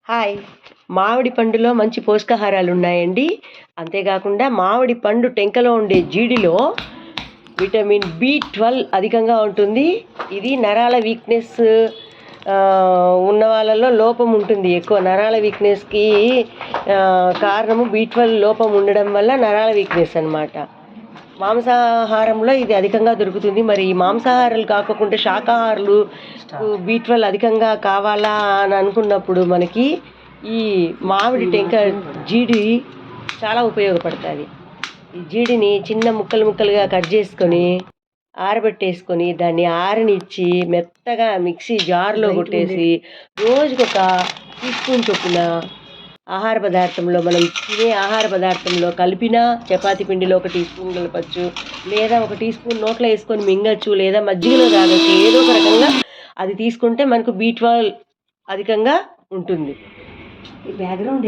Hi! మామిడి పండులో మంచి పోషకాహారాలు ఉన్నాయండి. అంతేకాకుండా మామిడి పండు టెంకలో ఉండే జీడిలో విటమిన్ బి12 అధికంగా ఉంటుంది. ఇది నరాల వీక్‌నెస్ ఉన్న వాళ్ళలో లోపం ఉంటుంది ఎక్కువ. నరాల వీక్‌నెస్‌కి కారణము బి12 లోపం ఉండడం వల్ల నరాల వీక్‌నెస్ అనమాట. మాంసాహారంలో ఇది అధికంగా దొరుకుతుంది. మరి ఈ మాంసాహారాలు కాకోకుండా శాకాహారులు బి12 అధికంగా కావాలా అని అనుకున్నప్పుడు మనకి ఈ మామిడి టెంక జీడి చాలా ఉపయోగపడుతుంది. ఈ జీడిని చిన్న ముక్కలుగా కట్ చేసుకొని ఆరబెట్టేసుకొని దాన్ని ఆరనిచ్చి మెత్తగా మిక్సీ జార్లో కొట్టేసి రోజుకొక టీ స్పూన్ చొప్పున ఆహార పదార్థంలో మనం తినే ఆహార పదార్థంలో కలిపినా చపాతీ పిండిలో 1 టీ స్పూన్ కలపచ్చు, లేదా 1 టీ స్పూన్ నోట్లో వేసుకొని మింగచ్చు, లేదా మజ్జిగలో తాగొచ్చు. ఏదో ఒక రకంగా అది తీసుకుంటే మనకు బి12 అధికంగా ఉంటుంది. ఈ బ్యాక్గ్రౌండ్